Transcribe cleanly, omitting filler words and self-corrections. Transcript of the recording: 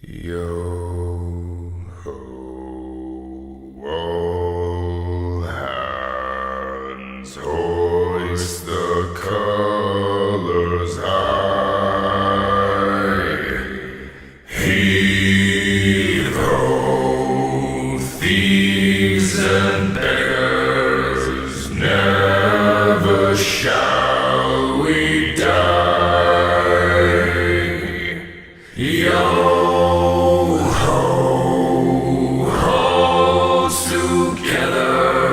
Yo ho, all hands hoist the colors high. Heave ho, thieves and bandits.